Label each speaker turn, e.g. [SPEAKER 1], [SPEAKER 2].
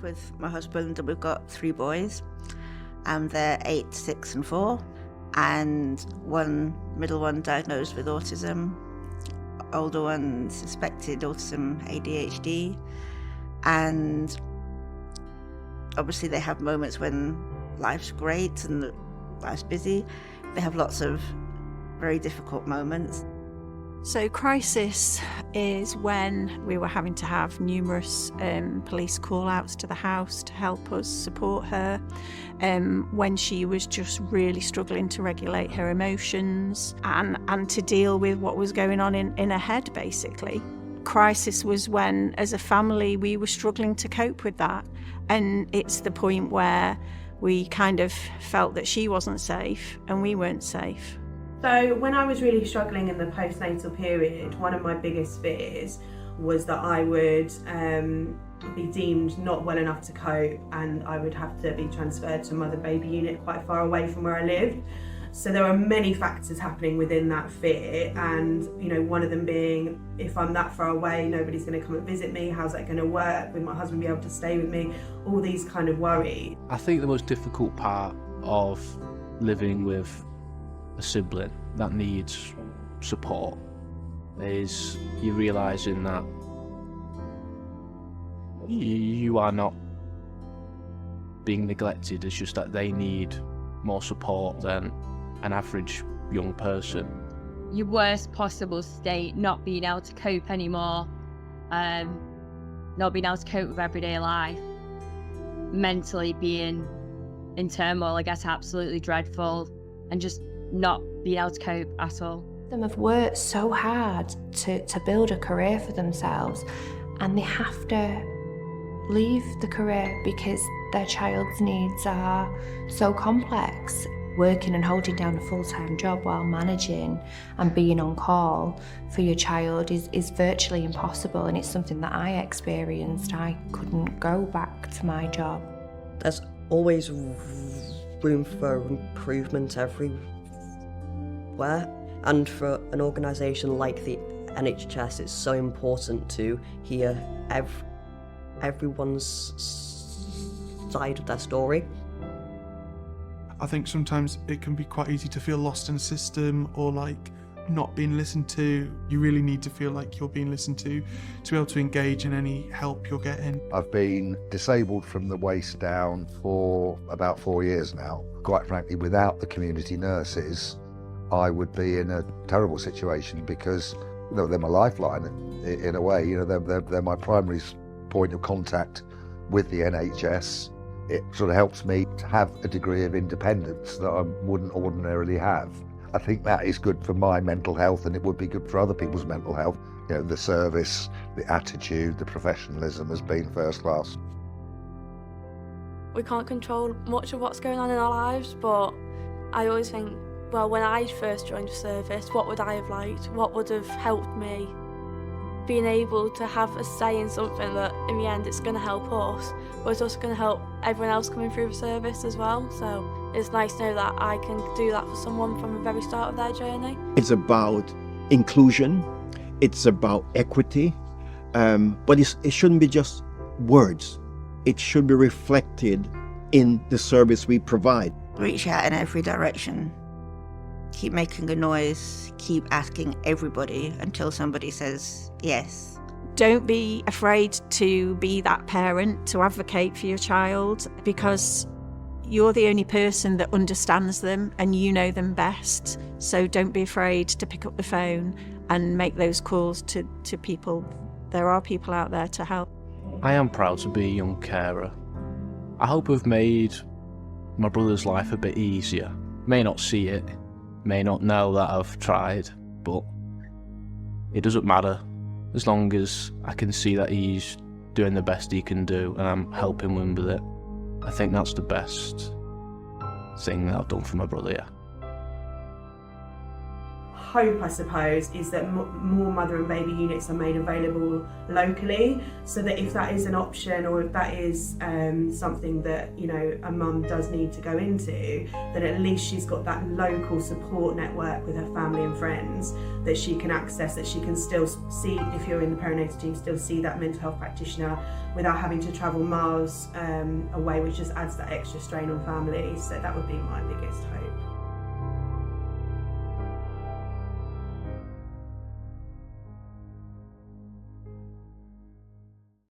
[SPEAKER 1] with my husband, and we've got 3 boys, and they're 8, 6 and 4, and middle one diagnosed with autism, older one suspected autism, ADHD, and obviously they have moments when life's great and life's busy. They have lots of very difficult moments.
[SPEAKER 2] So crisis is when we were having to have numerous police call-outs to the house to help us support her, when she was just really struggling to regulate her emotions and to deal with what was going on in her head, basically. Crisis was when, as a family, we were struggling to cope with that, and it's the point where we kind of felt that she wasn't safe and we weren't safe.
[SPEAKER 3] So when I was really struggling in the postnatal period, one of my biggest fears was that I would be deemed not well enough to cope, and I would have to be transferred to a mother-baby unit quite far away from where I lived. So there are many factors happening within that fear, and one of them being, if I'm that far away, nobody's going to come and visit me. How's that going to work? Will my husband be able to stay with me? All these kind of worries.
[SPEAKER 4] I think the most difficult part of living with a sibling that needs support is you realising that you are not being neglected. It's just that they need more support than an average young person.
[SPEAKER 5] Your worst possible state, not being able to cope anymore, not being able to cope with everyday life, mentally being in turmoil, I guess absolutely dreadful, and just not being able to cope at all.
[SPEAKER 6] Them have worked so hard to build a career for themselves, and they have to leave the career because their child's needs are so complex. Working and holding down a full-time job while managing and being on call for your child is virtually impossible, and it's something that I experienced. I couldn't go back to my job.
[SPEAKER 7] There's always room for improvement everywhere, and for an organisation like the NHS, it's so important to hear everyone's side of their story.
[SPEAKER 8] I think sometimes it can be quite easy to feel lost in a system or like not being listened to. You really need to feel like you're being listened to be able to engage in any help you're getting.
[SPEAKER 9] I've been disabled from the waist down for about 4 years now. Quite frankly, without the community nurses, I would be in a terrible situation because they're my lifeline in a way. They're my primary point of contact with the NHS. It sort of helps me to have a degree of independence that I wouldn't ordinarily have. I think that is good for my mental health, and it would be good for other people's mental health. The service, the attitude, the professionalism has been first class.
[SPEAKER 10] We can't control much of what's going on in our lives, but I always think, well, when I first joined the service, what would I have liked? What would have helped me? Being able to have a say in something that in the end it's going to help us, but it's also going to help everyone else coming through the service as well. So it's nice to know that I can do that for someone from the very start of their journey.
[SPEAKER 11] It's about inclusion, it's about equity, but it shouldn't be just words. It should be reflected in the service we provide.
[SPEAKER 1] Reach out in every direction. Keep making a noise, keep asking everybody until somebody says yes.
[SPEAKER 2] Don't be afraid to be that parent, to advocate for your child, because you're the only person that understands them and you know them best. So don't be afraid to pick up the phone and make those calls to people. There are people out there to help.
[SPEAKER 4] I am proud to be a young carer. I hope I've made my brother's life a bit easier. May not see it, may not know that I've tried, but it doesn't matter as long as I can see that he's doing the best he can do and I'm helping him with it. I think that's the best thing that I've done for my brother, yeah.
[SPEAKER 3] hope, I suppose, is that more mother and baby units are made available locally, so that if that is an option, or if that is something that, you know, a mum does need to go into, then at least she's got that local support network with her family and friends that she can access, that she can still see, if you're in the perinatal team, still see that mental health practitioner without having to travel miles away, which just adds that extra strain on families. So that would be my biggest hope.